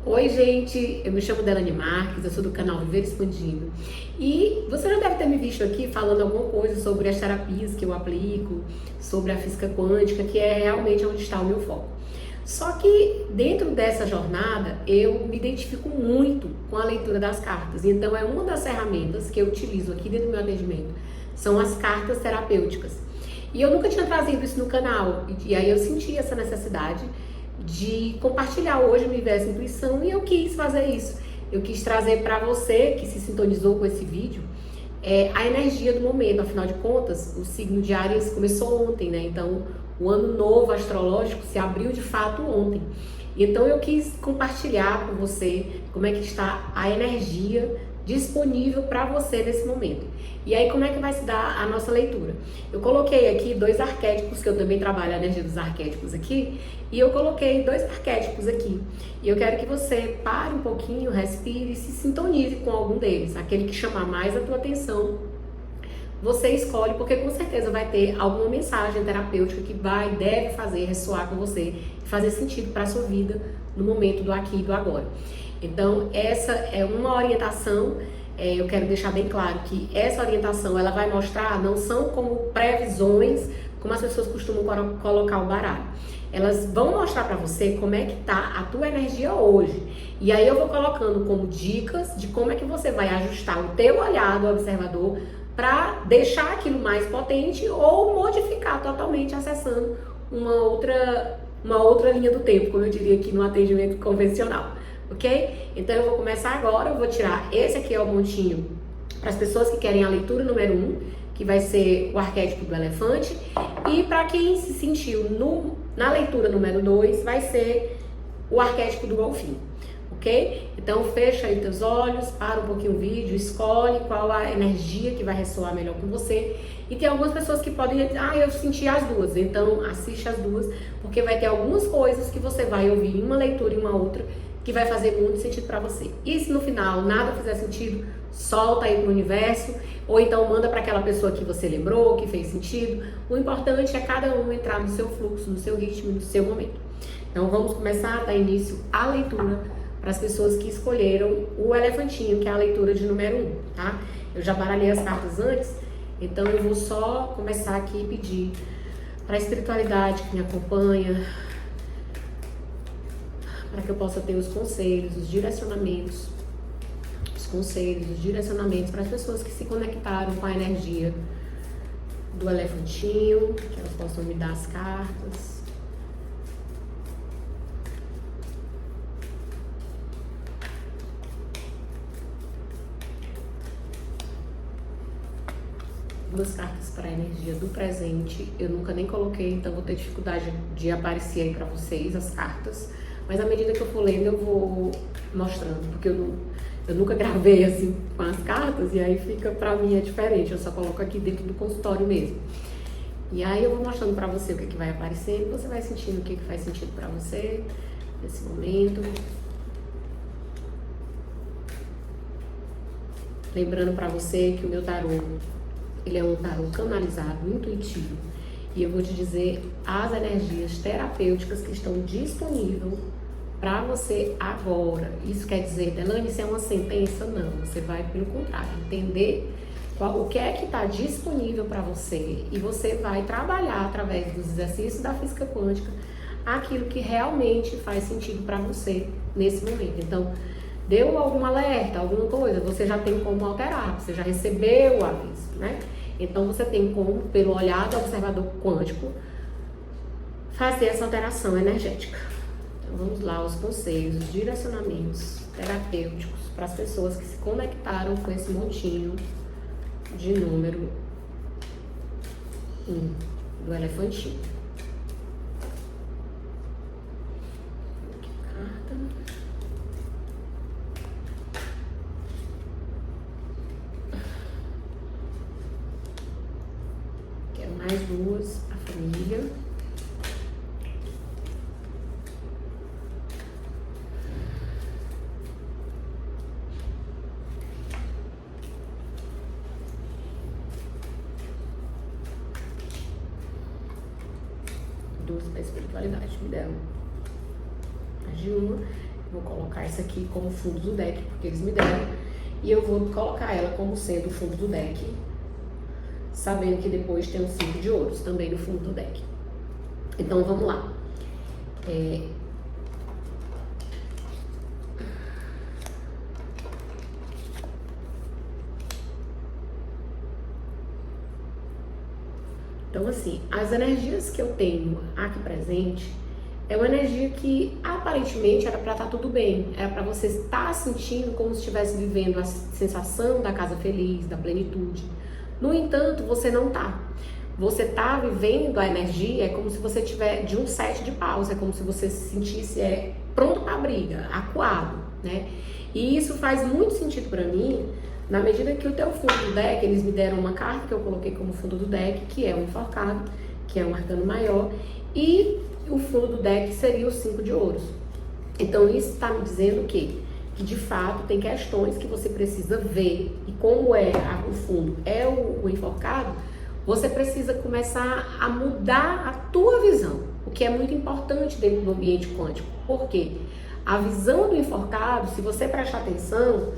Oi, gente, eu me chamo Delane Marques, eu sou do canal Viver Expandindo e você já deve ter me visto aqui falando alguma coisa sobre as terapias que eu aplico, sobre a física quântica, que é realmente onde está o meu foco. Só que dentro dessa jornada eu me identifico muito com a leitura das cartas, então é uma das ferramentas que eu utilizo aqui dentro do meu atendimento, são as cartas terapêuticas. E eu nunca tinha trazido isso no canal, e aí eu senti essa necessidade de compartilhar hoje o universo intuição e eu quis fazer isso. Eu quis trazer para você que se sintonizou com esse vídeo a energia do momento. Afinal de contas, o signo de Áries começou ontem, né? Então, o ano novo astrológico se abriu de fato ontem. Então, eu quis compartilhar com você como é que está a energia disponível para você nesse momento. E aí, como é que vai se dar a nossa leitura? Eu coloquei aqui dois arquétipos, que eu também trabalho a energia dos arquétipos aqui, e eu coloquei dois arquétipos aqui. E eu quero que você pare um pouquinho, respire e se sintonize com algum deles. Aquele que chamar mais a tua atenção, você escolhe, porque com certeza vai ter alguma mensagem terapêutica que deve fazer ressoar com você, fazer sentido para a sua vida no momento do aqui e do agora. Então, essa é uma orientação, eu quero deixar bem claro que essa orientação, ela vai mostrar, não são como previsões, como as pessoas costumam colocar o baralho. Elas vão mostrar para você como é que tá a tua energia hoje. E aí eu vou colocando como dicas de como é que você vai ajustar o teu olhar do observador para deixar aquilo mais potente ou modificar totalmente acessando uma outra linha do tempo, como eu diria aqui no atendimento convencional. Ok? Então eu vou começar agora, eu vou tirar esse aqui é o montinho para as pessoas que querem a leitura número 1, que vai ser o arquétipo do elefante, e para quem se sentiu na leitura número 2, vai ser o arquétipo do golfinho, ok? Então fecha aí teus olhos, para um pouquinho o vídeo, escolhe qual a energia que vai ressoar melhor com você. E tem algumas pessoas que podem dizer, eu senti as duas, então assiste as duas, porque vai ter algumas coisas que você vai ouvir em uma leitura e uma outra, que vai fazer muito sentido para você. E se no final nada fizer sentido, solta aí pro universo, ou então manda para aquela pessoa que você lembrou, que fez sentido. O importante é cada um entrar no seu fluxo, no seu ritmo, no seu momento. Então vamos começar a dar início à leitura para as pessoas que escolheram o elefantinho, que é a leitura de número 1, tá? Eu já baralhei as cartas antes, então eu vou só começar aqui e pedir para a espiritualidade que me acompanha, para que eu possa ter os conselhos, os direcionamentos, para as pessoas que se conectaram com a energia do elefantinho, que elas possam me dar as cartas. Duas cartas para a energia do presente, eu nunca nem coloquei, então vou ter dificuldade de aparecer aí para vocês as cartas. Mas à medida que eu for lendo, eu vou mostrando, porque eu nunca gravei assim com as cartas, e aí fica, pra mim é diferente, eu só coloco aqui dentro do consultório mesmo. E aí eu vou mostrando pra você o que vai aparecendo, você vai sentindo o que faz sentido pra você nesse momento. Lembrando pra você que o meu tarô, ele é um tarô canalizado, intuitivo. E eu vou te dizer as energias terapêuticas que estão disponíveis para você agora. Isso quer dizer, Delane, isso é uma sentença? Não, você vai pelo contrário, entender o que é que está disponível para você e você vai trabalhar através dos exercícios da física quântica aquilo que realmente faz sentido para você nesse momento. Então, deu algum alerta, alguma coisa, você já tem como alterar, você já recebeu o aviso, né? Então você tem como, pelo olhar do observador quântico, fazer essa alteração energética. Então vamos lá, os conselhos, os direcionamentos terapêuticos para as pessoas que se conectaram com esse montinho de número 1 do elefantinho. Aqui, carta. Mais duas, a família. Duas da espiritualidade, me deram mais de uma. Vou colocar essa aqui como fundo do deck, porque eles me deram. E eu vou colocar ela como sendo o fundo do deck, sabendo que depois tem um 5 de ouros também no fundo do deck. Então vamos lá. Então assim, as energias que eu tenho aqui presente é uma energia que aparentemente era para estar tudo bem, era para você estar sentindo como se estivesse vivendo a sensação da casa feliz, da plenitude. No entanto, você não tá. Você tá vivendo a energia, é como se você tiver de um 7 de paus, é como se você se sentisse pronto para a briga, acuado, né? E isso faz muito sentido para mim, na medida que o teu fundo do deck, eles me deram uma carta que eu coloquei como fundo do deck, que é o enforcado, que é um arcano maior, e o fundo do deck seria o 5 de ouros. Então isso está me dizendo o quê? Que de fato tem questões que você precisa ver, e como o fundo é o enforcado, você precisa começar a mudar a tua visão, o que é muito importante dentro do ambiente quântico. Por quê? A visão do enforcado, se você prestar atenção,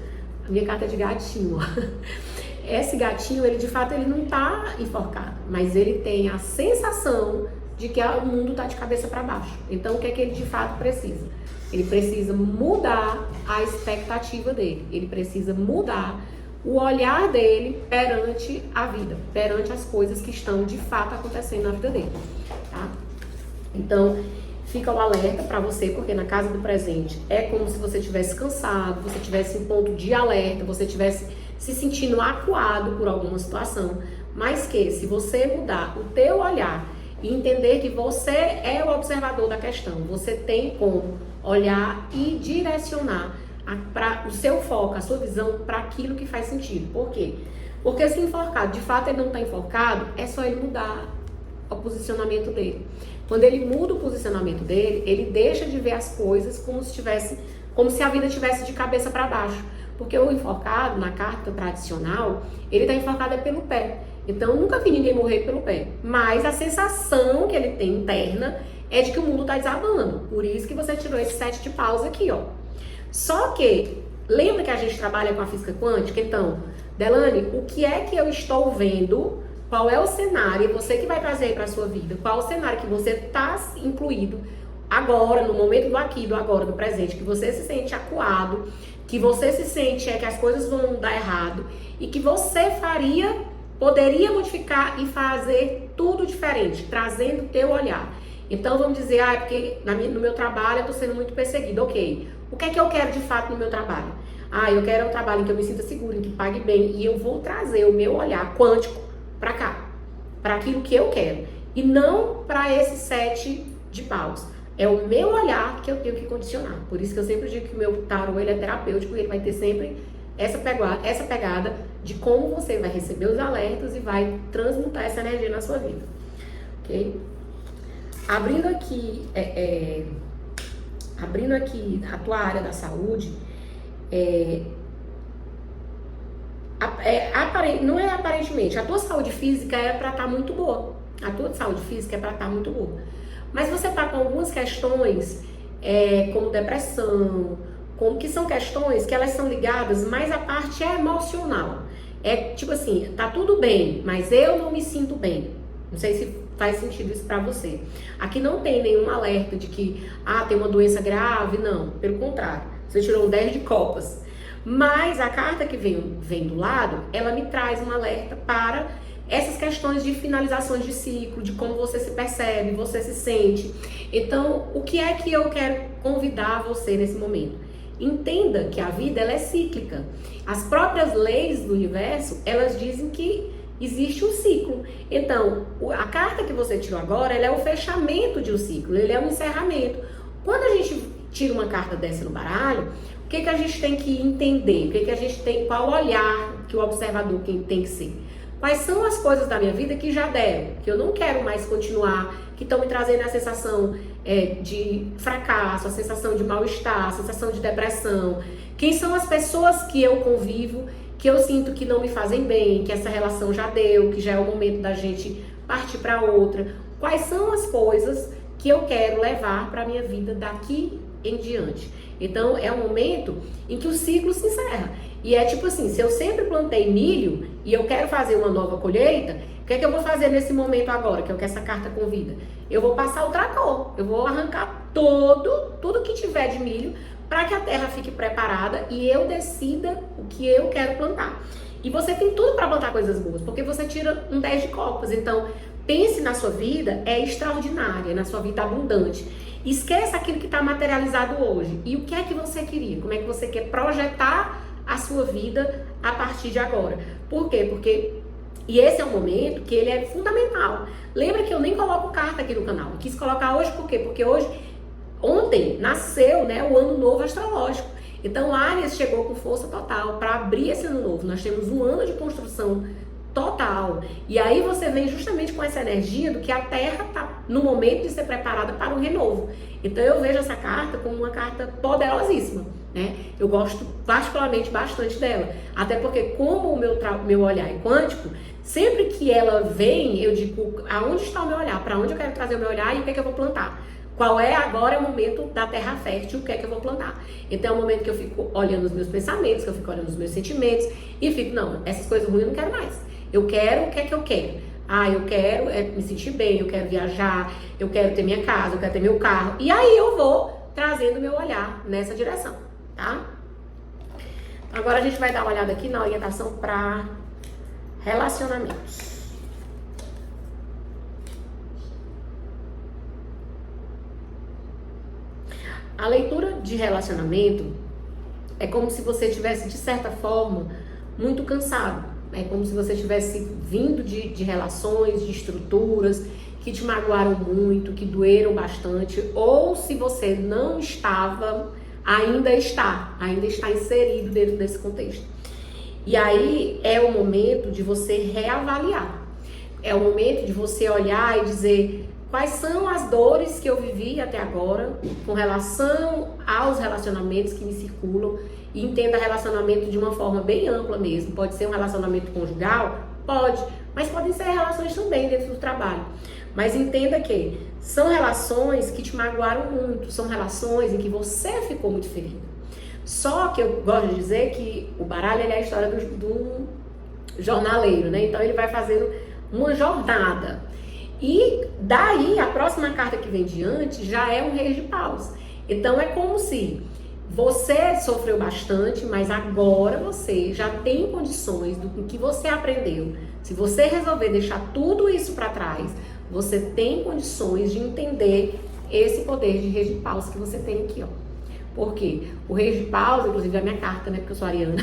a minha carta é de gatinho, esse gatinho, ele de fato ele não está enforcado, mas ele tem a sensação de que o mundo está de cabeça para baixo. Então, o que é que ele de fato precisa? Ele precisa mudar a expectativa dele. Ele precisa mudar o olhar dele perante a vida, perante as coisas que estão de fato acontecendo na vida dele, tá? Então, fica o alerta para você, porque na casa do presente é como se você estivesse cansado, você estivesse em ponto de alerta, você estivesse se sentindo acuado por alguma situação, mas que se você mudar o teu olhar e entender que você é o observador da questão, você tem como olhar e direcionar o seu foco, a sua visão para aquilo que faz sentido. Por quê? Porque se enforcado, de fato ele não está enforcado, é só ele mudar o posicionamento dele. Quando ele muda o posicionamento dele, ele deixa de ver as coisas como se a vida estivesse de cabeça para baixo. Porque o enforcado, na carta tradicional, ele está enforcado pelo pé. Então, eu nunca vi ninguém morrer pelo pé. Mas a sensação que ele tem interna é de que o mundo está desabando. Por isso que você tirou esse 7 de paus aqui, ó. Só que, lembra que a gente trabalha com a física quântica? Então, Delane, o que é que eu estou vendo? Qual é o cenário? Você que vai trazer para a sua vida. Qual é o cenário que você está incluído agora, no momento do aqui, do agora, do presente, que você se sente acuado, que você se sente que as coisas vão dar errado e que você poderia modificar e fazer tudo diferente, trazendo o teu olhar. Então vamos dizer, porque no meu trabalho eu estou sendo muito perseguido, ok. O que é que eu quero de fato no meu trabalho? Eu quero um trabalho em que eu me sinta seguro, em que pague bem, e eu vou trazer o meu olhar quântico para cá, para aquilo que eu quero, e não para esse 7 de paus. É o meu olhar que eu tenho que condicionar. Por isso que eu sempre digo que o meu tarô ele é terapêutico, ele vai ter sempre essa pegada de como você vai receber os alertas e vai transmutar essa energia na sua vida, ok? Abrindo aqui a tua área da saúde, não é aparentemente, a tua saúde física é para estar muito boa. A tua saúde física é para estar muito boa. Mas você está com algumas questões, como depressão, que são questões que elas são ligadas mais à parte emocional. É tipo assim, tá tudo bem, mas eu não me sinto bem. Não sei se faz sentido isso pra você. Aqui não tem nenhum alerta de que, tem uma doença grave, não. Pelo contrário, você tirou um 10 de copas. Mas a carta que vem do lado, ela me traz um alerta para essas questões de finalizações de ciclo, de como você se percebe, você se sente. Então, o que é que eu quero convidar você nesse momento? Entenda que a vida ela é cíclica. As próprias leis do universo, elas dizem que existe um ciclo. Então, a carta que você tirou agora, ela é o fechamento de um ciclo, ele é um encerramento. Quando a gente tira uma carta dessa no baralho, o que a gente tem que entender? Qual olhar que o observador tem que ser? Quais são as coisas da minha vida que já deram, que eu não quero mais continuar, que estão me trazendo a sensação de fracasso, a sensação de mal-estar, a sensação de depressão? Quem são as pessoas que eu convivo, que eu sinto que não me fazem bem, que essa relação já deu, que já é o momento da gente partir para outra? Quais são as coisas que eu quero levar para a minha vida daqui em diante. Então é um momento em que o ciclo se encerra. E é tipo assim, se eu sempre plantei milho e eu quero fazer uma nova colheita, o que é que eu vou fazer nesse momento agora, que é o que essa carta convida? Eu vou passar o trator, eu vou arrancar tudo que tiver de milho para que a terra fique preparada e eu decida o que eu quero plantar. E você tem tudo para plantar coisas boas, porque você tira um 10 de copas. Então, pense na sua vida extraordinária, na sua vida abundante. Esqueça aquilo que está materializado hoje. E o que é que você queria? Como é que você quer projetar a sua vida a partir de agora? Por quê? E esse é um momento que ele é fundamental. Lembra que eu nem coloco carta aqui no canal. Eu quis colocar hoje por quê? Porque ontem nasceu, né, o ano novo astrológico. Então Áries chegou com força total para abrir esse ano novo. Nós temos um ano de construção total. E aí você vem justamente com essa energia do que a Terra está no momento de ser preparada para o renovo. Então eu vejo essa carta como uma carta poderosíssima, né? Eu gosto particularmente bastante dela. Até porque como o meu olhar é quântico, sempre que ela vem, eu digo aonde está o meu olhar, para onde eu quero trazer o meu olhar e o que é que eu vou plantar. Qual é agora o momento da terra fértil, o que é que eu vou plantar. Então é o momento que eu fico olhando os meus pensamentos, que eu fico olhando os meus sentimentos e fico, não, essas coisas ruins eu não quero mais. Eu quero o que é que eu quero. Eu quero me sentir bem, eu quero viajar, eu quero ter minha casa, eu quero ter meu carro. E aí eu vou trazendo meu olhar nessa direção, tá? Agora a gente vai dar uma olhada aqui na orientação para relacionamentos. A leitura de relacionamento é como se você tivesse, de certa forma, muito cansado. É como se você tivesse vindo de relações, de estruturas que te magoaram muito, que doeram bastante, ou se você não estava, ainda está inserido dentro desse contexto. E aí é o momento de você reavaliar. É o momento de você olhar e dizer quais são as dores que eu vivi até agora com relação aos relacionamentos que me circulam. E entenda relacionamento de uma forma bem ampla mesmo. Pode ser um relacionamento conjugal? Pode. Mas podem ser relações também dentro do trabalho. Mas entenda que são relações que te magoaram muito. São relações em que você ficou muito ferido. Só que eu gosto de dizer que o baralho é a história do jornaleiro, né? Então ele vai fazendo uma jornada. E daí a próxima carta que vem diante já é um rei de paus. Então é como se você sofreu bastante, mas agora você já tem condições do que você aprendeu. Se você resolver deixar tudo isso para trás, você tem condições de entender esse poder de rei de paus que você tem aqui, ó. Por quê? O rei de paus, inclusive é a minha carta, né? Porque eu sou ariana.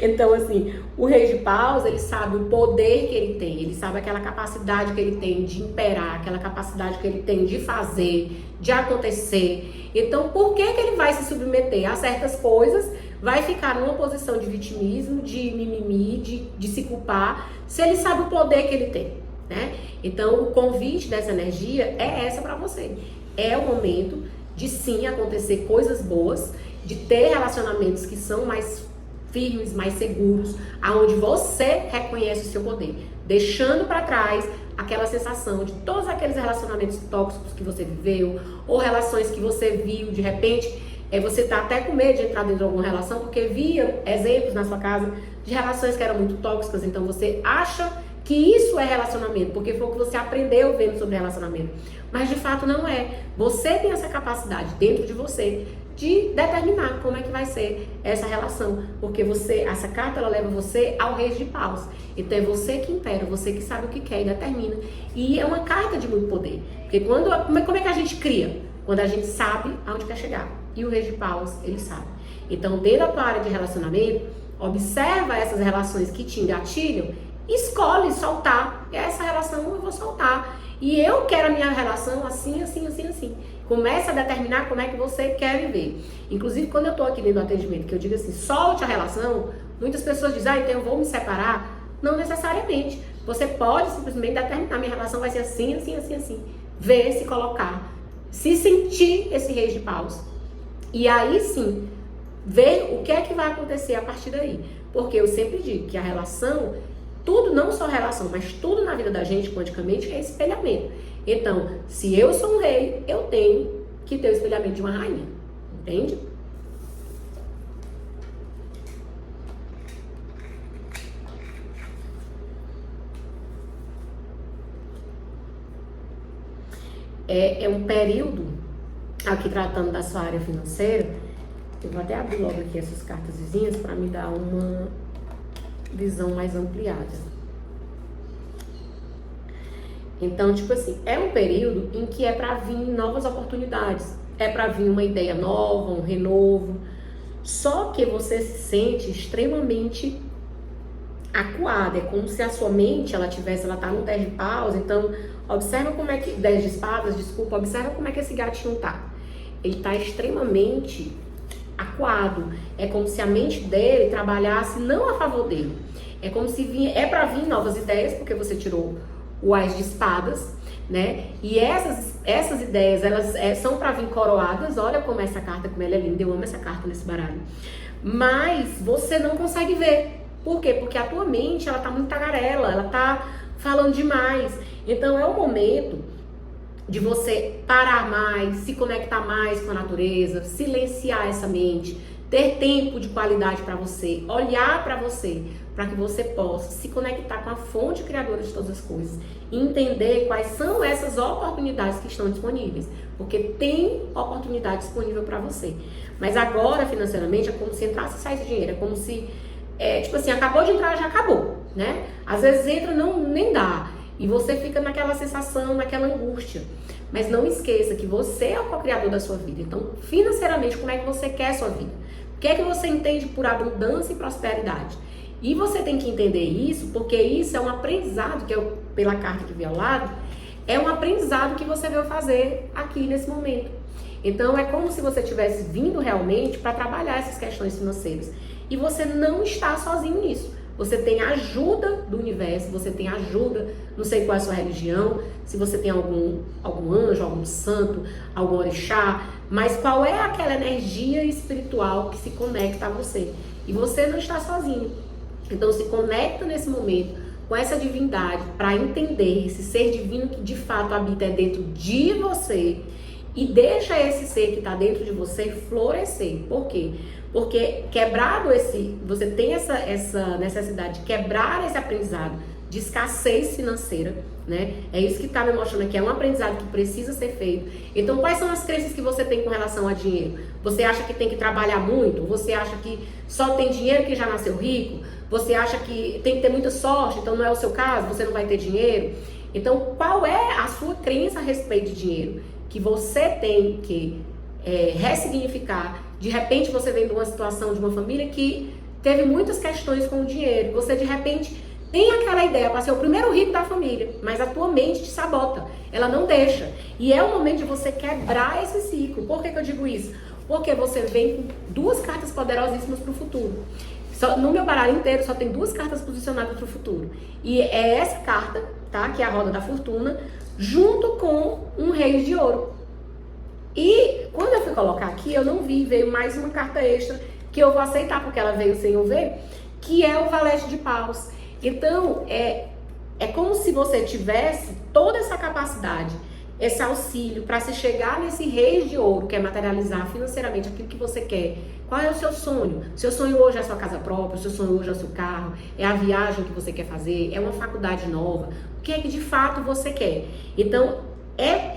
Então, assim, o rei de paus, ele sabe o poder que ele tem. Ele sabe aquela capacidade que ele tem de imperar, aquela capacidade que ele tem de fazer, de acontecer. Então, por que ele vai se submeter a certas coisas, vai ficar numa posição de vitimismo, de mimimi, de se culpar, se ele sabe o poder que ele tem, né? Então, o convite dessa energia é essa para você. É o momento de sim acontecer coisas boas, de ter relacionamentos que são mais firmes, mais seguros, aonde você reconhece o seu poder, deixando para trás aquela sensação de todos aqueles relacionamentos tóxicos que você viveu, ou relações que você viu, de repente, você tá até com medo de entrar dentro de alguma relação, porque via exemplos na sua casa de relações que eram muito tóxicas, então você acha que isso é relacionamento, porque foi o que você aprendeu vendo sobre relacionamento. Mas de fato não é. Você tem essa capacidade dentro de você de determinar como é que vai ser essa relação. Porque essa carta, ela leva você ao rei de paus. Então é você que impera, você que sabe o que quer e determina. E é uma carta de muito poder. Porque como é que a gente cria? Quando a gente sabe aonde quer chegar. E o rei de paus, ele sabe. Então, dentro da tua área de relacionamento, observa essas relações que te engatilham, escolhe soltar. Essa relação eu vou soltar. E eu quero a minha relação assim, assim, assim, assim. Começa a determinar como é que você quer viver. Inclusive, quando eu tô aqui dentro do atendimento, que eu digo assim, solte a relação, muitas pessoas dizem, então eu vou me separar. Não necessariamente. Você pode simplesmente determinar, minha relação vai ser assim, assim, assim, assim. Ver, se colocar, se sentir esse rei de paus. E aí sim, ver o que é que vai acontecer a partir daí. Porque eu sempre digo que a relação, tudo, não só relação, mas tudo na vida da gente, quanticamente, é espelhamento. Então, se eu sou um rei, eu tenho que tem o espelhamento de uma rainha, entende? É um período, aqui tratando da sua área financeira, eu vou até abrir logo aqui essas cartas vizinhas para me dar uma visão mais ampliada. Então, tipo assim, é um período em que é para vir novas oportunidades, é para vir uma ideia nova, um renovo, só que você se sente extremamente acuada, é como se a sua mente, ela tá no 10 de paus, então observa como é que, 10 de espadas, desculpa, observa como é que esse gatinho tá. Ele tá extremamente acuado, é como se a mente dele trabalhasse não a favor dele, é como se é para vir novas ideias, porque você tirou o As de espadas, né, e essas ideias, elas são para vir coroadas, olha como essa carta, como ela é linda, eu amo essa carta nesse baralho, mas você não consegue ver. Por quê? Porque a tua mente, ela tá muito tagarela, ela tá falando demais. Então é o momento de você parar mais, se conectar mais com a natureza, silenciar essa mente, ter tempo de qualidade para você, olhar para você, para que você possa se conectar com a fonte criadora de todas as coisas e entender quais são essas oportunidades que estão disponíveis, porque tem oportunidade disponível para você. Mas agora, financeiramente, é como se entrasse e saísse dinheiro, é como se tipo assim, acabou de entrar, já acabou, né? Às vezes entra, nem dá. E você fica naquela sensação, naquela angústia. Mas não esqueça que você é o co-criador da sua vida. Então, financeiramente, como é que você quer a sua vida? O que é que você entende por abundância e prosperidade? E você tem que entender isso, porque isso é um aprendizado, que eu, pela carta que vi ao lado, é um aprendizado que você veio fazer aqui nesse momento. Então, é como se você tivesse vindo realmente para trabalhar essas questões financeiras. E você não está sozinho nisso. Você tem ajuda do universo, você tem ajuda, não sei qual é a sua religião, se você tem algum anjo, algum santo, algum orixá, mas qual é aquela energia espiritual que se conecta a você. E você não está sozinho. Então se conecta nesse momento com essa divindade para entender esse ser divino que de fato habita dentro de você e deixa esse ser que está dentro de você florescer. Por quê? Porque você tem essa necessidade de quebrar esse aprendizado de escassez financeira, né? É isso que está me mostrando aqui, é um aprendizado que precisa ser feito. Então, quais são as crenças que você tem com relação a dinheiro? Você acha que tem que trabalhar muito? Você acha que só tem dinheiro que já nasceu rico? Você acha que tem que ter muita sorte, então não é o seu caso, você não vai ter dinheiro? Então, qual é a sua crença a respeito de dinheiro? Que você tem que ressignificar. De repente você vem de uma situação de uma família que teve muitas questões com o dinheiro. Você de repente tem aquela ideia para ser o primeiro rico da família, mas a tua mente te sabota, ela não deixa. E é o momento de você quebrar esse ciclo. Por que eu digo isso? Porque você vem com duas cartas poderosíssimas para o futuro. No meu baralho inteiro só tem duas cartas posicionadas para o futuro. E é essa carta, tá? Que é a roda da fortuna, junto com um rei de ouro. E quando eu fui colocar aqui, eu não vi, veio mais uma carta extra que eu vou aceitar, porque ela veio sem eu ver, que é o valete de paus. Então, é como se você tivesse toda essa capacidade, esse auxílio para se chegar nesse rei de ouro, que é materializar financeiramente aquilo que você quer. Qual é o seu sonho? Seu sonho hoje é a sua casa própria, o seu sonho hoje é o seu carro, é a viagem que você quer fazer, é uma faculdade nova. O que é que de fato você quer? Então,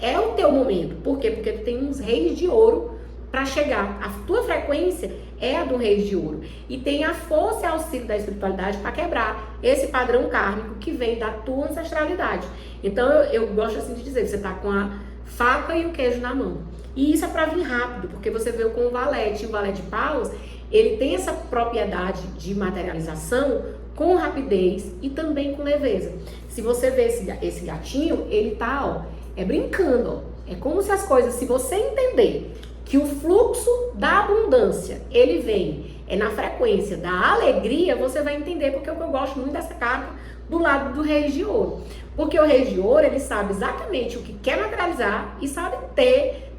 é o teu momento. Por quê? Porque tu tem uns reis de ouro para chegar. A tua frequência é a do rei de ouro. E tem a força e auxílio da espiritualidade para quebrar esse padrão kármico que vem da tua ancestralidade. Então eu gosto assim de dizer, você tá com a faca e o queijo na mão. E isso é para vir rápido, porque você veio com o valete. E o valete de paus, ele tem essa propriedade de materialização com rapidez e também com leveza. Se você vê esse gatinho, ele tá, brincando, É como se as coisas, se você entender que o fluxo da abundância, ele vem, na frequência da alegria, você vai entender, porque é o que eu gosto muito dessa carta do lado do rei de ouro. Porque o rei de ouro, ele sabe exatamente o que quer materializar e sabe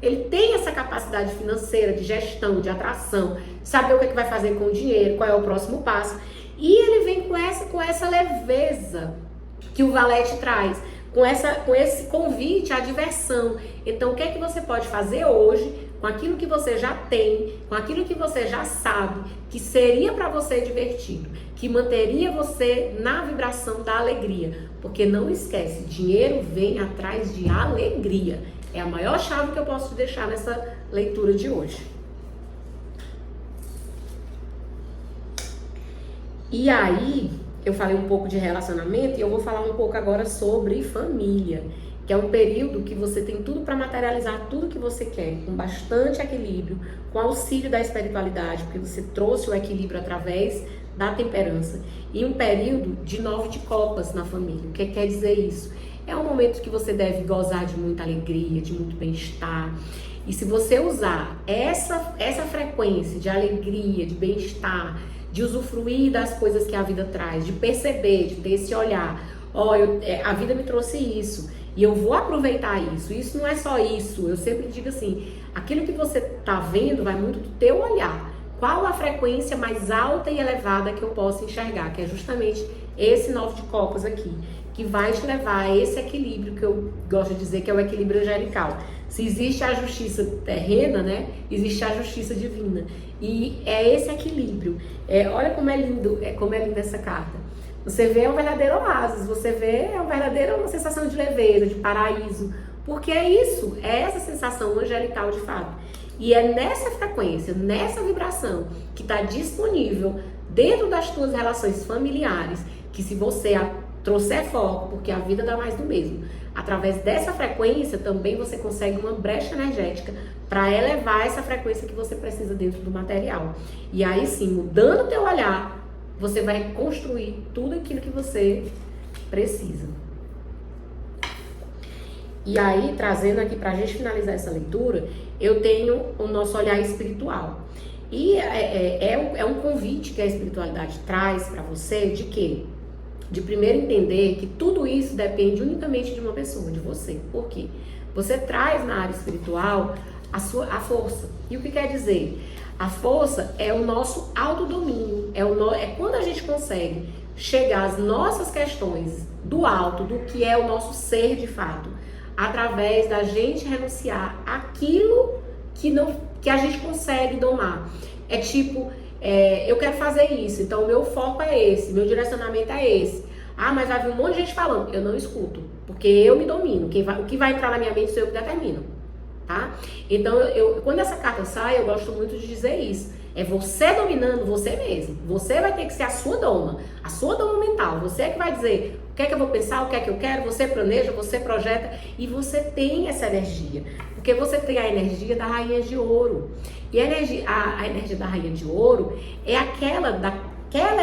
ele tem essa capacidade financeira, de gestão, de atração, saber o que vai fazer com o dinheiro, qual é o próximo passo. E ele vem com essa leveza que o valete traz, com esse convite à diversão. Então, o que é que você pode fazer hoje com aquilo que você já tem, com aquilo que você já sabe, que seria para você divertido, que manteria você na vibração da alegria? Porque não esquece, dinheiro vem atrás de alegria. É a maior chave que eu posso te deixar nessa leitura de hoje. E aí, eu falei um pouco de relacionamento e eu vou falar um pouco agora sobre família, que é um período que você tem tudo para materializar tudo que você quer, com bastante equilíbrio, com auxílio da espiritualidade, porque você trouxe o equilíbrio através da temperança, e um período de 9 de copas na família. O que quer dizer isso? É um momento que você deve gozar de muita alegria, de muito bem-estar. E se você usar essa frequência de alegria, de bem-estar, de usufruir das coisas que a vida traz, de perceber, de ter esse olhar, a vida me trouxe isso, e eu vou aproveitar isso. Isso não é só isso. Eu sempre digo assim, aquilo que você está vendo vai muito do teu olhar. Qual a frequência mais alta e elevada que eu posso enxergar? Que é justamente esse 9 de copas aqui, que vai te levar a esse equilíbrio que eu gosto de dizer que é o equilíbrio angelical. Se existe a justiça terrena, né, existe a justiça divina. E é esse equilíbrio. Olha como é lindo, como é linda essa carta. Você vê um verdadeiro oásis, você vê uma sensação de leveza, de paraíso. Porque é isso, é essa sensação angelical de fato. E é nessa frequência, nessa vibração que está disponível dentro das tuas relações familiares, que se você trouxer foco, porque a vida dá mais do mesmo, através dessa frequência também você consegue uma brecha energética para elevar essa frequência que você precisa dentro do material. E aí sim, mudando o teu olhar, você vai construir tudo aquilo que você precisa. E aí, trazendo aqui para a gente finalizar essa leitura, eu tenho o nosso olhar espiritual. E é um convite que a espiritualidade traz para você de quê? De primeiro entender que tudo isso depende unicamente de uma pessoa, de você. Por quê? Você traz na área espiritual a força. E o que quer dizer? A força é o nosso autodomínio. É quando a gente consegue chegar às nossas questões do alto, do que é o nosso ser de fato, através da gente renunciar àquilo que a gente consegue domar. É tipo, eu quero fazer isso, então o meu foco é esse, meu direcionamento é esse. Ah, mas vai vir um monte de gente falando. Eu não escuto, porque eu me domino. O que vai entrar na minha mente sou eu que determino, tá? Então, quando essa carta sai, eu gosto muito de dizer isso. É você dominando você mesmo. Você vai ter que ser a sua doma mental. Você é que vai dizer o que é que eu vou pensar, o que é que eu quero. Você planeja, você projeta e você tem essa energia. Porque você tem a energia da Rainha de Ouro. E a energia da Rainha de Ouro é aquela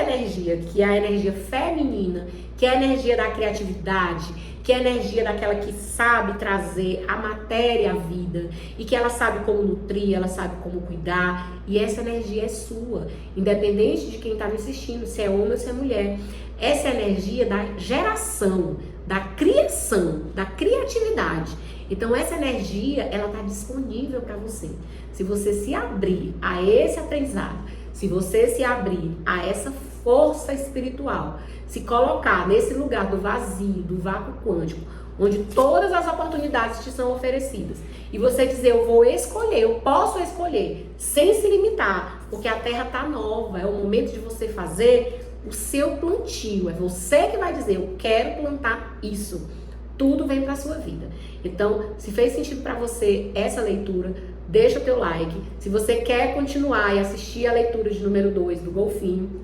energia que é a energia feminina, que é a energia da criatividade, que é a energia daquela que sabe trazer a matéria à vida e que ela sabe como nutrir, ela sabe como cuidar, e essa energia é sua, independente de quem está me assistindo, se é homem ou se é mulher. Essa é a energia da geração, da criação, da criatividade. Então essa energia, ela está disponível para você. Se você se abrir a esse aprendizado, se você se abrir a essa força espiritual, se colocar nesse lugar do vazio, do vácuo quântico, onde todas as oportunidades te são oferecidas, e você dizer, eu vou escolher, eu posso escolher, sem se limitar, porque a terra está nova, é o momento de você fazer o seu plantio, é você que vai dizer, eu quero plantar isso. Tudo vem para a sua vida. Então, se fez sentido para você essa leitura, deixa o teu like. Se você quer continuar e assistir a leitura de número 2 do Golfinho,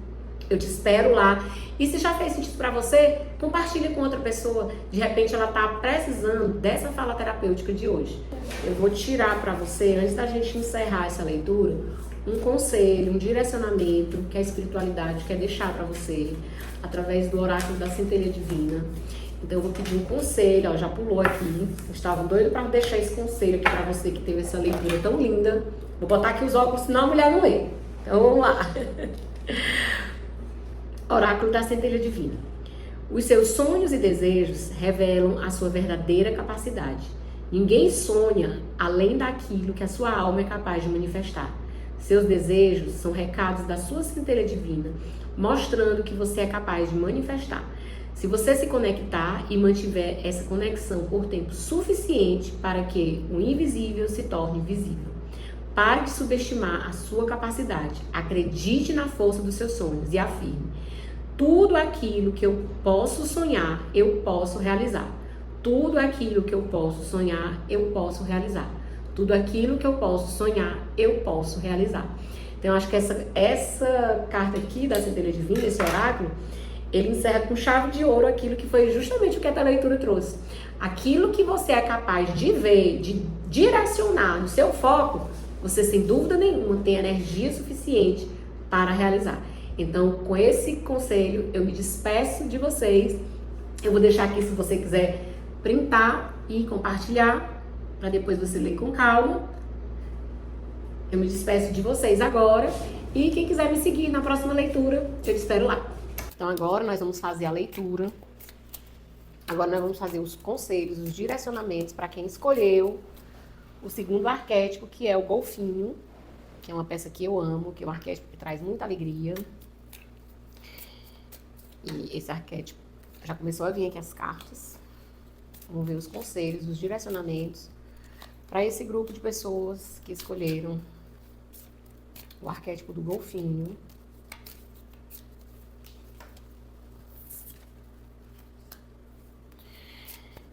eu te espero lá. E se já fez sentido para você, compartilha com outra pessoa. De repente ela está precisando dessa fala terapêutica de hoje. Eu vou tirar para você, antes da gente encerrar essa leitura, um conselho, um direcionamento que a espiritualidade quer deixar para você, através do oráculo da Centelha Divina. Então eu vou pedir um conselho, ó, já pulou aqui. Eu estava doido para deixar esse conselho aqui para você que teve essa leitura tão linda. Vou botar aqui os óculos, senão a mulher não lê. Então vamos lá. Oráculo da Centelha Divina. Os seus sonhos e desejos revelam a sua verdadeira capacidade. Ninguém sonha além daquilo que a sua alma é capaz de manifestar. Seus desejos são recados da sua centelha divina, mostrando que você é capaz de manifestar. Se você se conectar e mantiver essa conexão por tempo suficiente para que o invisível se torne visível. Pare de subestimar a sua capacidade. Acredite na força dos seus sonhos e afirme: tudo aquilo que eu posso sonhar, eu posso realizar. Tudo aquilo que eu posso sonhar, eu posso realizar. Tudo aquilo que eu posso sonhar, eu posso realizar. Então, eu acho que essa carta aqui da Centelha Divina, esse oráculo, ele encerra com chave de ouro aquilo que foi justamente o que essa leitura trouxe. Aquilo que você é capaz de ver, de direcionar no seu foco, você sem dúvida nenhuma tem energia suficiente para realizar. Então, com esse conselho, eu me despeço de vocês. Eu vou deixar aqui, se você quiser printar e compartilhar, para depois você ler com calma. Eu me despeço de vocês agora. E quem quiser me seguir na próxima leitura, eu te espero lá. Então agora nós vamos fazer a leitura. Agora nós vamos fazer os conselhos, os direcionamentos para quem escolheu o segundo arquétipo, que é o golfinho, que é uma peça que eu amo, que é um arquétipo que traz muita alegria. E esse arquétipo já começou a vir aqui as cartas. Vamos ver os conselhos, os direcionamentos para esse grupo de pessoas que escolheram o arquétipo do golfinho.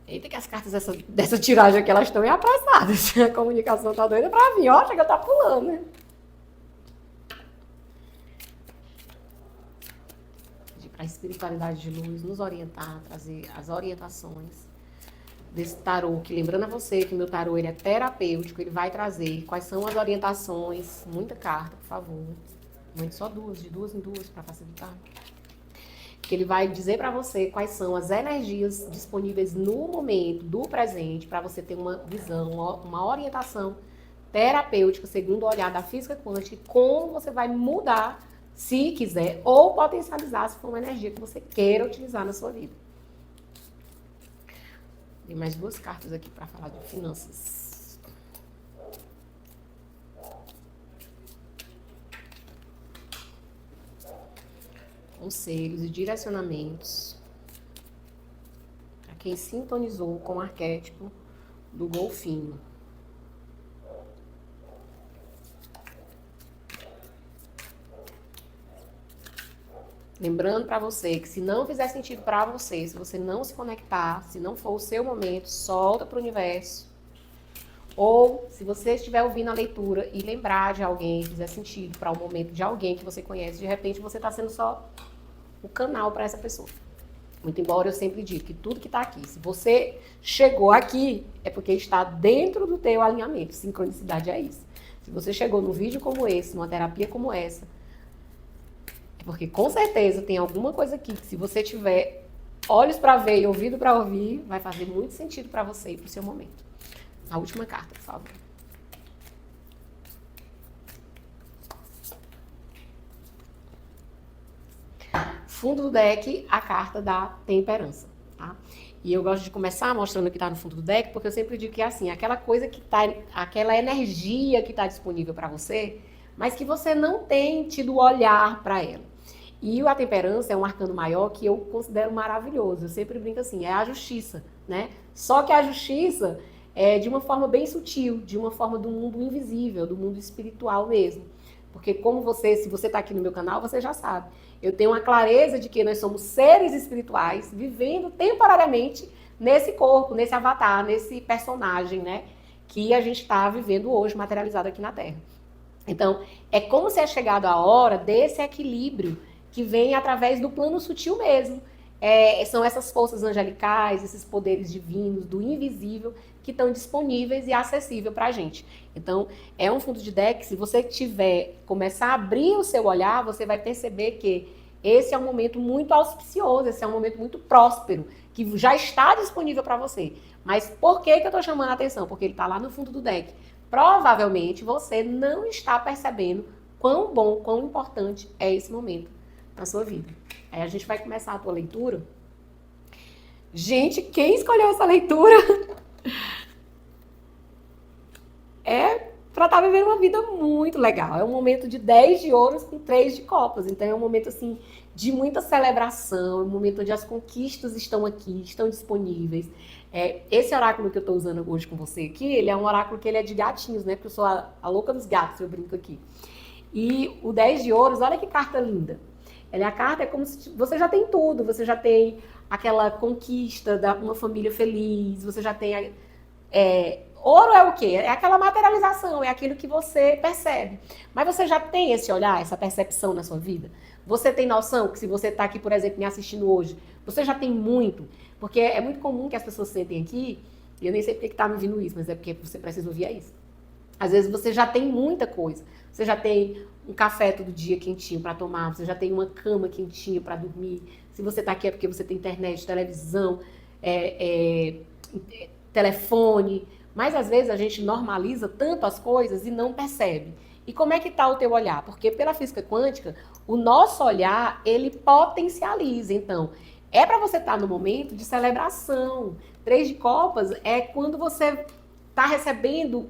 Eita, que as cartas dessa tiragem aqui, elas estão apressadas. A comunicação tá doida pra vir. Ó, chega, tá pulando, né? Pedir pra espiritualidade de luz nos orientar, trazer as orientações desse tarô, que lembrando a você que o meu tarô ele é terapêutico, ele vai trazer quais são as orientações. Muita carta, por favor. Mande só duas, de duas em duas, pra facilitar. Que ele vai dizer para você quais são as energias disponíveis no momento do presente, para você ter uma visão, uma orientação terapêutica, segundo o olhar da física quântica, como você vai mudar, se quiser, ou potencializar, se for uma energia que você queira utilizar na sua vida. Tem mais duas cartas aqui para falar de finanças. Conselhos e direcionamentos para quem sintonizou com o arquétipo do golfinho. Lembrando para você que se não fizer sentido para você, se você não se conectar, se não for o seu momento, solta para o universo. Ou, se você estiver ouvindo a leitura e lembrar de alguém, fizer sentido para o momento de alguém que você conhece, de repente você está sendo só o canal para essa pessoa. Muito embora eu sempre diga que tudo que está aqui, se você chegou aqui, é porque está dentro do teu alinhamento. Sincronicidade é isso. Se você chegou num vídeo como esse, numa terapia como essa, é porque com certeza tem alguma coisa aqui que, se você tiver olhos para ver e ouvido para ouvir, vai fazer muito sentido para você e para o seu momento. A última carta, por favor. Fundo do deck, a carta da temperança, tá? E eu gosto de começar mostrando o que está no fundo do deck, porque eu sempre digo que é assim, aquela coisa que tá, aquela energia que está disponível para você, mas que você não tem tido olhar para ela. E a temperança é um arcano maior que eu considero maravilhoso. Eu sempre brinco assim, é a justiça, né? Só que a justiça é de uma forma bem sutil, de uma forma do mundo invisível, do mundo espiritual mesmo. Porque como você, se você está aqui no meu canal, você já sabe. Eu tenho uma clareza de que nós somos seres espirituais vivendo temporariamente nesse corpo, nesse avatar, nesse personagem, né? Que a gente está vivendo hoje, materializado aqui na Terra. Então, é como se é chegado a hora desse equilíbrio que vem através do plano sutil mesmo. São essas forças angelicais, esses poderes divinos, do invisível, que estão disponíveis e acessíveis para a gente. Então, é um fundo de deck, se você começar a abrir o seu olhar, você vai perceber que esse é um momento muito auspicioso, esse é um momento muito próspero, que já está disponível para você. Mas por que eu estou chamando a atenção? Porque ele está lá no fundo do deck. Provavelmente você não está percebendo quão bom, quão importante é esse momento na sua vida. Aí a gente vai começar a tua leitura. Gente, quem escolheu essa leitura? É para estar vivendo uma vida muito legal. É um momento de 10 de ouros com 3 de copas. Então é um momento assim de muita celebração, é um momento onde as conquistas estão aqui, estão disponíveis. Esse oráculo que eu estou usando hoje com você aqui, ele é um oráculo que ele é de gatinhos, né? Porque eu sou a louca dos gatos, eu brinco aqui. E o 10 de ouros, olha que carta linda. A carta é como se você já tem tudo, você já tem aquela conquista da uma família feliz, você já tem ouro é o quê? É aquela materialização, é aquilo que você percebe. Mas você já tem esse olhar, essa percepção na sua vida? Você tem noção que se você está aqui, por exemplo, me assistindo hoje, você já tem muito? Porque é muito comum que as pessoas sentem aqui, e eu nem sei porque que está me vindo isso, mas é porque você precisa ouvir isso. Às vezes você já tem muita coisa. Você já tem um café todo dia quentinho para tomar, você já tem uma cama quentinha para dormir. Se você está aqui é porque você tem internet, televisão, telefone. Mas às vezes a gente normaliza tanto as coisas e não percebe. E como é que está o teu olhar? Porque pela física quântica, o nosso olhar, ele potencializa. Então, é para você estar no momento de celebração. 3 de copas é quando você está recebendo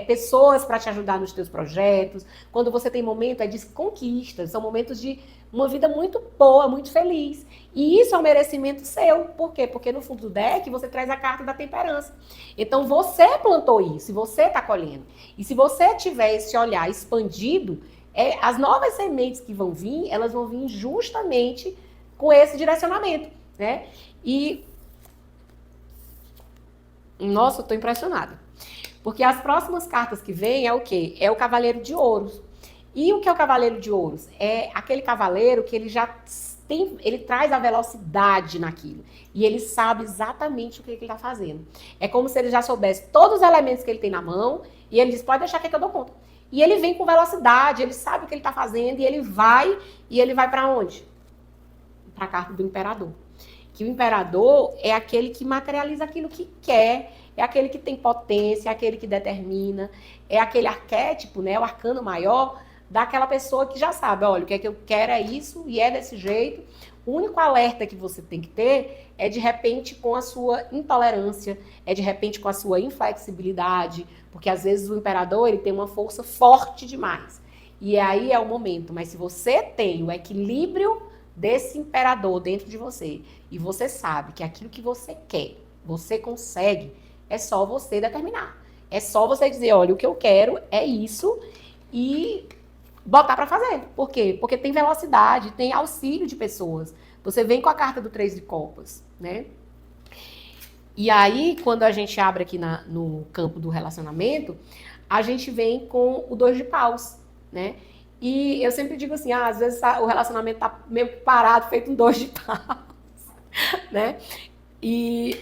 pessoas para te ajudar nos teus projetos. Quando você tem momento de conquistas, são momentos de uma vida muito boa, muito feliz. E isso é um merecimento seu. Por quê? Porque no fundo do deck você traz a carta da temperança. Então você plantou isso e você está colhendo. E se você tiver esse olhar expandido, as novas sementes que vão vir, elas vão vir justamente com esse direcionamento, né? E nossa, eu tô impressionada. Porque as próximas cartas que vêm é o quê? É o Cavaleiro de Ouros. E o que é o Cavaleiro de Ouros? É aquele cavaleiro que ele já tem, ele traz a velocidade naquilo. E ele sabe exatamente o que ele está fazendo. É como se ele já soubesse todos os elementos que ele tem na mão e ele diz, pode deixar que eu dou conta. E ele vem com velocidade, ele sabe o que ele está fazendo e ele vai para onde? Para a carta do Imperador. Que o Imperador é aquele que materializa aquilo que quer, é aquele que tem potência, é aquele que determina, é aquele arquétipo, né, o arcano maior, daquela pessoa que já sabe, olha, o que é que eu quero é isso e é desse jeito. O único alerta que você tem que ter é de repente com a sua intolerância, é de repente com a sua inflexibilidade, porque às vezes o imperador ele tem uma força forte demais. E aí é o momento, mas se você tem o equilíbrio desse imperador dentro de você e você sabe que aquilo que você quer, você consegue, é só você determinar. É só você dizer, olha, o que eu quero é isso e botar para fazer. Por quê? Porque tem velocidade, tem auxílio de pessoas. Você vem com a carta do 3 de copas, né? E aí, quando a gente abre aqui no campo do relacionamento, a gente vem com o 2 de paus, né? E eu sempre digo assim, às vezes o relacionamento tá meio parado, feito um 2 de paus, né? E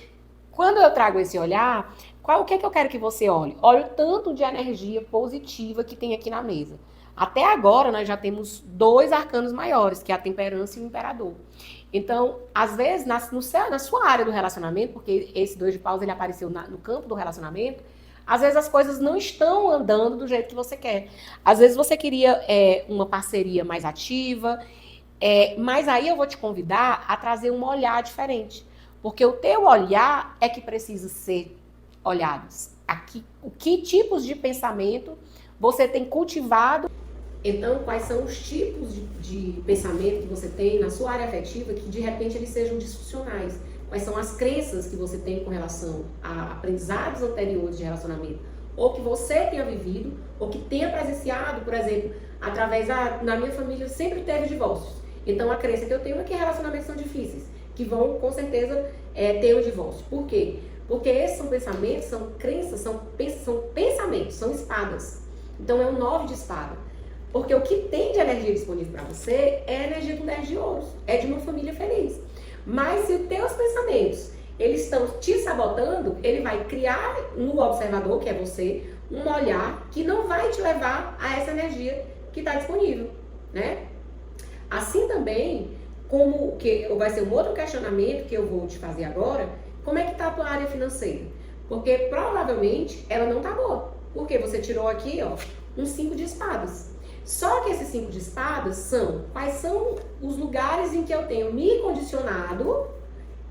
quando eu trago esse olhar, o que é que eu quero que você olhe? Olhe o tanto de energia positiva que tem aqui na mesa. Até agora, nós já temos 2 arcanos maiores, que é a temperança e o imperador. Então, às vezes, na sua área do relacionamento, porque esse 2 de paus ele apareceu no campo do relacionamento, às vezes as coisas não estão andando do jeito que você quer. Às vezes você queria uma parceria mais ativa, mas aí eu vou te convidar a trazer um olhar diferente. Porque o teu olhar é que precisa ser olhado. Aqui, que tipos de pensamento você tem cultivado? Então, quais são os tipos de pensamento que você tem na sua área afetiva que de repente eles sejam disfuncionais? Quais são as crenças que você tem com relação a aprendizados anteriores de relacionamento? Ou que você tenha vivido, ou que tenha presenciado, por exemplo, através na minha família sempre teve divórcios. Então, a crença que eu tenho é que relacionamentos são difíceis, que vão, com certeza, ter um divórcio. Por quê? Porque esses são pensamentos, são crenças, são pensamentos, são espadas. Então, é um 9 de espada. Porque o que tem de energia disponível para você é a energia do 10 de ouros, é de uma família feliz. Mas se os teus pensamentos, eles estão te sabotando, ele vai criar no observador, que é você, um olhar que não vai te levar a essa energia que está disponível, né? Assim também, como que vai ser um outro questionamento que eu vou te fazer agora, como é que está a tua área financeira? Porque provavelmente ela não está boa. Porque você tirou aqui, ó, um 5 de espadas. Só que esses 5 de espadas quais são os lugares em que eu tenho me condicionado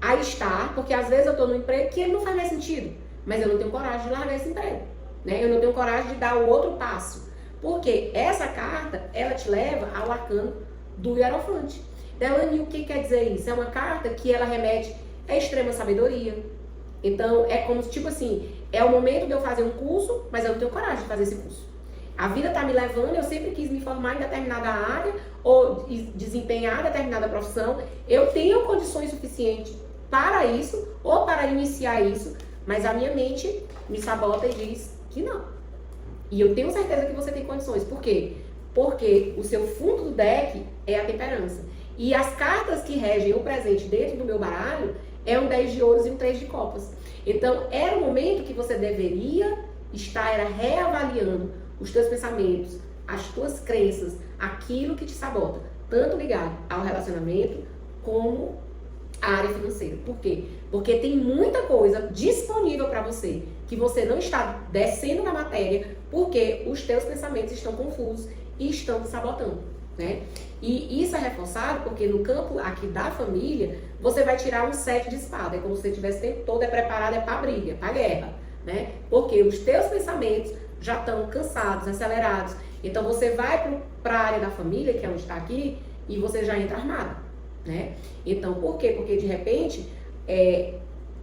a estar, porque às vezes eu estou num emprego que ele não faz mais sentido, mas eu não tenho coragem de largar esse emprego. né? Eu não tenho coragem de dar o outro passo. Porque essa carta, ela te leva ao arcano do Hierofante. Delaney, o que quer dizer isso? É uma carta que ela remete à extrema sabedoria. Então, é como tipo assim, é o momento de eu fazer um curso, mas eu não tenho coragem de fazer esse curso. A vida está me levando, eu sempre quis me formar em determinada área ou desempenhar determinada profissão. Eu tenho condições suficientes para isso ou para iniciar isso, mas a minha mente me sabota e diz que não. E eu tenho certeza que você tem condições. Por quê? Porque o seu fundo do deck é a temperança. E as cartas que regem o presente dentro do meu baralho é um 10 de ouros e um 3 de copas. Então, era o momento que você deveria estar reavaliando os teus pensamentos, as tuas crenças, aquilo que te sabota, tanto ligado ao relacionamento como à área financeira. Por quê? Porque tem muita coisa disponível para você que você não está descendo na matéria porque os teus pensamentos estão confusos e estão te sabotando, né? E isso é reforçado porque no campo aqui da família, você vai tirar um 7 de espada. É como se você tivesse o tempo todo preparado para a briga, para a guerra, né? Porque os teus pensamentos já estão cansados, acelerados. Então você vai para a área da família, que é onde está aqui, e você já entra armado, né? Então, por quê? Porque de repente,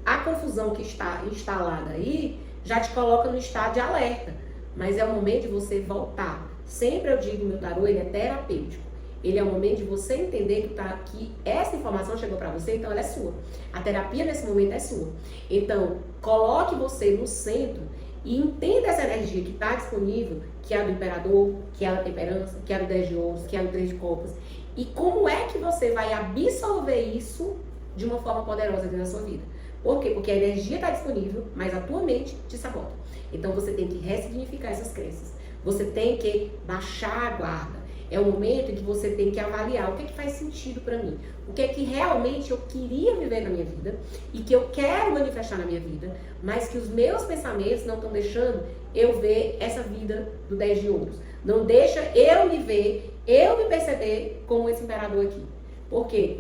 a confusão que está instalada aí já te coloca no estado de alerta. Mas é o momento de você voltar. Sempre eu digo, meu tarô, ele é terapêutico. Ele é o momento de você entender que essa informação chegou para você, então ela é sua. A terapia nesse momento é sua. Então, coloque você no centro e entenda essa energia que está disponível, que é a do imperador, que é a da temperança, que é a do 10 de ouros, que é a do 3 de copas. E como é que você vai absorver isso de uma forma poderosa dentro da sua vida? Por quê? Porque a energia está disponível, mas a tua mente te sabota. Então você tem que ressignificar essas crenças. Você tem que baixar a guarda. É o momento em que você tem que avaliar o que faz sentido para mim. O que é que realmente eu queria viver na minha vida e que eu quero manifestar na minha vida, mas que os meus pensamentos não estão deixando eu ver essa vida do 10 de ouros. Não deixa eu me ver, eu me perceber como esse imperador aqui. Por quê?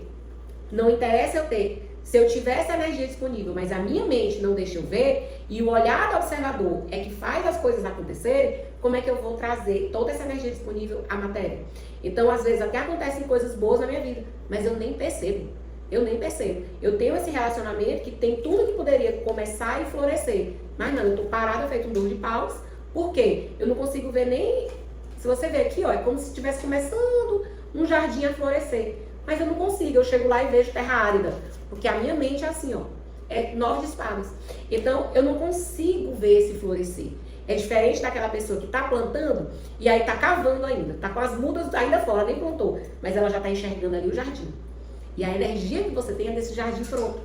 Não interessa eu ter. Se eu tivesse a energia disponível, mas a minha mente não deixa eu ver, e o olhar do observador é que faz as coisas acontecerem, como é que eu vou trazer toda essa energia disponível à matéria? Então, às vezes, até acontecem coisas boas na minha vida, mas eu nem percebo. Eu nem percebo. Eu tenho esse relacionamento que tem tudo que poderia começar e florescer. Mas não, eu tô parada feito um 2 de paus. Por quê? Eu não consigo ver nem... Se você ver aqui, ó, é como se estivesse começando um jardim a florescer. Mas eu não consigo. Eu chego lá e vejo terra árida. Porque a minha mente é assim, ó. É 9 de espadas. Então, eu não consigo ver esse florescer. É diferente daquela pessoa que tá plantando e aí tá cavando ainda. Tá com as mudas ainda fora, nem plantou. Mas ela já tá enxergando ali o jardim. E a energia que você tem é desse jardim pronto.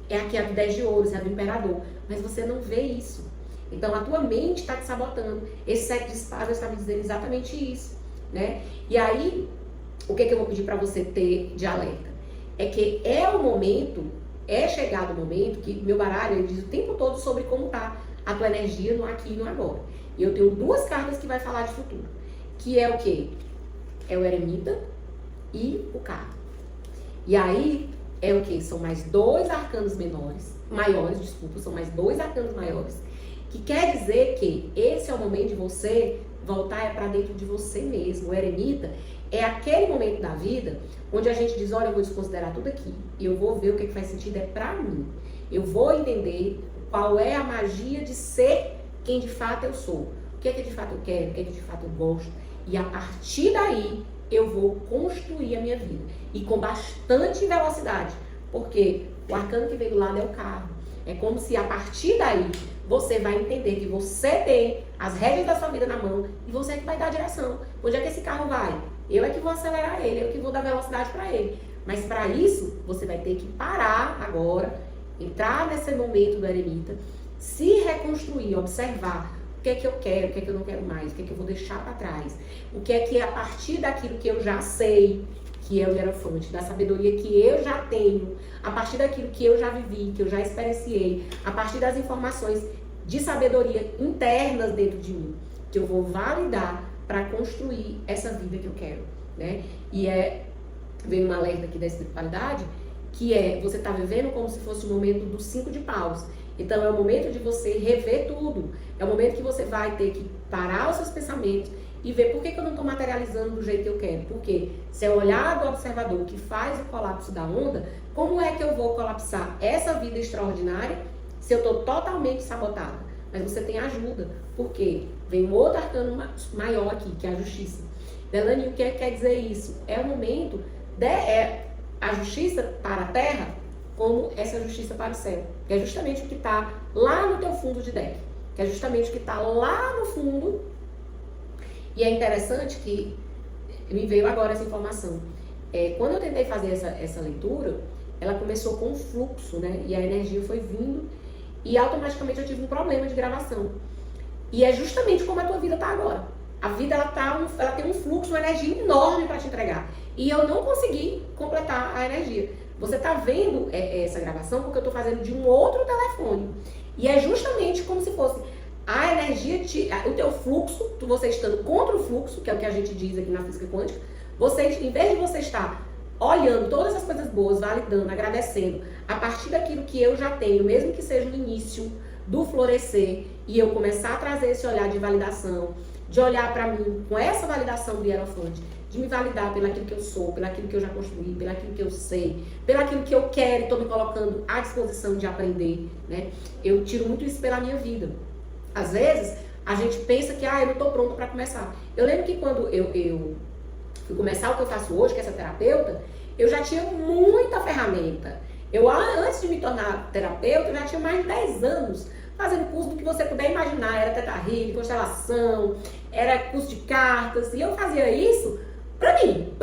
É aqui a do 10 de ouros, é a do imperador. Mas você não vê isso. Então, a tua mente está te sabotando. Esse 7 de espadas está me dizendo exatamente isso, né? E aí, o que eu vou pedir para você ter de alerta? É que é o momento, é chegado o momento que meu baralho ele diz o tempo todo sobre como tá a tua energia no aqui e no agora. E eu tenho 2 cartas que vai falar de futuro. Que é o quê? É o eremita e o carro. E aí, é o quê? São mais 2 arcanos maiores, são mais 2 arcanos maiores. Que quer dizer que esse é o momento de você voltar para dentro de você mesmo. O eremita é aquele momento da vida onde a gente diz, olha, eu vou desconsiderar tudo aqui e eu vou ver o que faz sentido é pra mim. Eu vou entender qual é a magia de ser quem de fato eu sou. O que é que de fato eu quero, o que é que de fato eu gosto. E a partir daí eu vou construir a minha vida. E com bastante velocidade. Porque o arcano que vem do lado é o carro. É como se a partir daí você vai entender que você tem as rédeas da sua vida na mão e você é que vai dar a direção. Onde é que esse carro vai? Eu é que vou acelerar ele, eu é que vou dar velocidade para ele. Mas para isso, você vai ter que parar agora, entrar nesse momento do eremita, se reconstruir, observar o que é que eu quero, o que é que eu não quero mais, o que é que eu vou deixar para trás. O que é a partir daquilo que eu já sei, que é o Hierofante, da sabedoria que eu já tenho, a partir daquilo que eu já vivi, que eu já experienciei, a partir das informações de sabedoria internas dentro de mim, que eu vou validar para construir essa vida que eu quero, né? E vem um alerta aqui da espiritualidade, que você tá vivendo como se fosse o momento dos 5 de paus. Então é o momento de você rever tudo. É o momento que você vai ter que parar os seus pensamentos e ver por que eu não estou materializando do jeito que eu quero. Porque se é o olhar do observador que faz o colapso da onda, como é que eu vou colapsar essa vida extraordinária se eu estou totalmente sabotada? Mas você tem ajuda, porque vem um outro arcano maior aqui, que é a justiça. Delane, o que quer dizer isso? É o momento a justiça para a terra como essa justiça para o céu. Que é justamente o que está lá no teu fundo de deck. Que é justamente o que está lá no fundo. E é interessante que me veio agora essa informação. Quando eu tentei fazer essa leitura, ela começou com um fluxo, né? E a energia foi vindo e automaticamente eu tive um problema de gravação. E é justamente como a tua vida está agora. A vida ela tem um fluxo, uma energia enorme para te entregar. E eu não consegui completar a energia. Você está vendo essa gravação porque eu estou fazendo de um outro telefone. E é justamente como se fosse a energia, o teu fluxo, você estando contra o fluxo, que é o que a gente diz aqui na física quântica, em vez de você estar olhando todas as coisas boas, validando, agradecendo, a partir daquilo que eu já tenho, mesmo que seja no início do florescer, e eu começar a trazer esse olhar de validação, de olhar para mim com essa validação do Hierophante, de me validar pelaquilo que eu sou, pelaquilo que eu já construí, pelaquilo que eu sei, pelaquilo que eu quero e estou me colocando à disposição de aprender, né? Eu tiro muito isso pela minha vida. Às vezes, a gente pensa que, eu não estou pronta para começar. Eu lembro que quando eu fui começar o que eu faço hoje, que é essa terapeuta, eu já tinha muita ferramenta. Antes de me tornar terapeuta, eu já tinha mais de 10 anos fazendo curso do que você puder imaginar. Era Teta Healing, constelação, era curso de cartas. E eu fazia isso pra mim.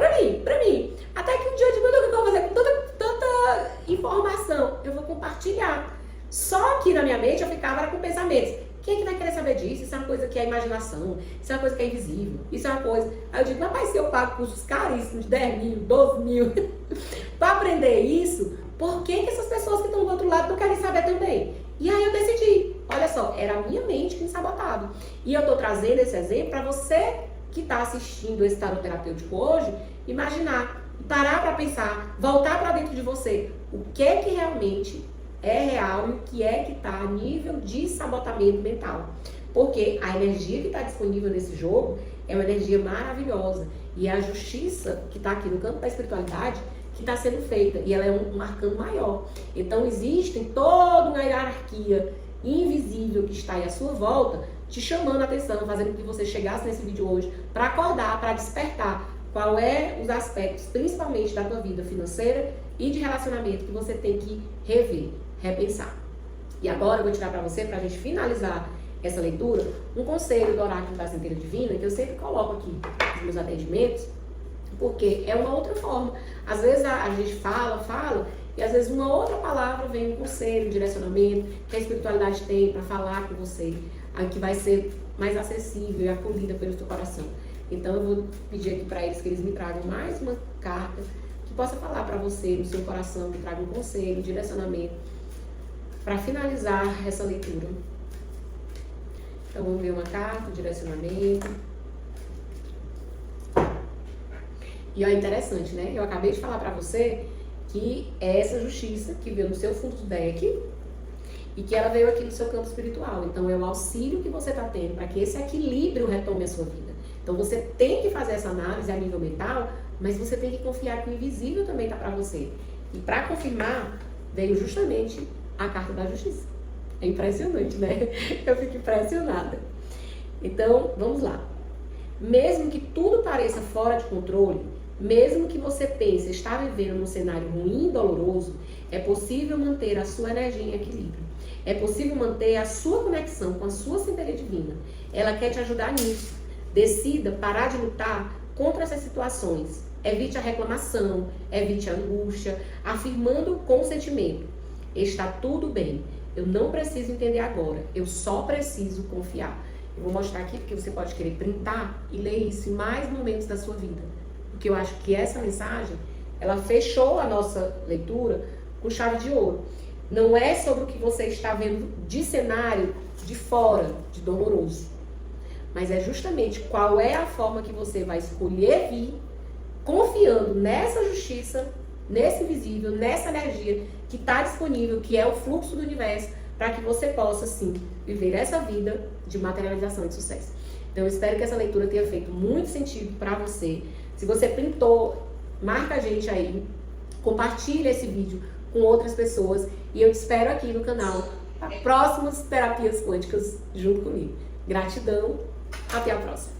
Até que um dia eu disse, meu Deus, o que eu vou fazer com tanta informação? Eu vou compartilhar. Só que na minha mente eu ficava com pensamentos. Quem é que vai querer saber disso? Isso é uma coisa que é imaginação, isso é uma coisa que é invisível, isso é uma coisa... Aí eu digo, mas se eu pago cursos caríssimos, 10 mil, 12 mil, para aprender isso, por que essas pessoas que estão do outro lado não querem saber também? E aí eu decidi, olha só, era a minha mente que me sabotava. E eu tô trazendo esse exemplo para você que está assistindo esse tarot terapêutico hoje, imaginar, parar para pensar, voltar para dentro de você, o que é que realmente é real e o que é que está a nível de sabotamento mental. Porque a energia que está disponível nesse jogo é uma energia maravilhosa. E é a justiça que está aqui no campo da espiritualidade que está sendo feita. E ela é um arcano maior. Então existe toda uma hierarquia invisível que está aí à sua volta, te chamando a atenção, fazendo com que você chegasse nesse vídeo hoje para acordar, para despertar qual é os aspectos, principalmente da tua vida financeira e de relacionamento, que você tem que rever, repensar. E agora eu vou tirar para você, para a gente finalizar essa leitura, um conselho do Oráculo da Centelha Divina, que eu sempre coloco aqui nos meus atendimentos, porque é uma outra forma. Às vezes a gente fala, e às vezes uma outra palavra vem um conselho, um direcionamento, que a espiritualidade tem para falar com você, que vai ser mais acessível e acolhida pelo teu coração. Então eu vou pedir aqui para eles que eles me tragam mais uma carta que possa falar para você no seu coração, que traga um conselho, um direcionamento, para finalizar essa leitura. Então vamos ver uma carta, um direcionamento. E é interessante, né? Eu acabei de falar para você que é essa justiça que veio no seu fundo do deck e que ela veio aqui no seu campo espiritual. Então é o auxílio que você está tendo para que esse equilíbrio retome a sua vida. Então você tem que fazer essa análise a nível mental, mas você tem que confiar que o invisível também está para você. E para confirmar, veio justamente a carta da justiça. É impressionante, né? Eu fico impressionada. Então, vamos lá. Mesmo que tudo pareça fora de controle, mesmo que você pense estar vivendo num cenário ruim e doloroso, é possível manter a sua energia em equilíbrio. É possível manter a sua conexão com a sua centelha divina. Ela quer te ajudar nisso. Decida parar de lutar contra essas situações. Evite a reclamação, evite a angústia, afirmando com sentimento: está tudo bem, eu não preciso entender agora, eu só preciso confiar. Eu vou mostrar aqui porque você pode querer printar e ler isso em mais momentos da sua vida. Porque eu acho que essa mensagem, ela fechou a nossa leitura com chave de ouro. Não é sobre o que você está vendo de cenário de fora, de doloroso. Mas é justamente qual é a forma que você vai escolher vir, confiando nessa justiça, nesse invisível, nessa energia que está disponível, que é o fluxo do universo, para que você possa, sim, viver essa vida de materialização de sucesso. Então, eu espero que essa leitura tenha feito muito sentido para você. Se você pintou, marca a gente aí, compartilha esse vídeo com outras pessoas e eu te espero aqui no canal para próximas terapias quânticas junto comigo. Gratidão, até a próxima!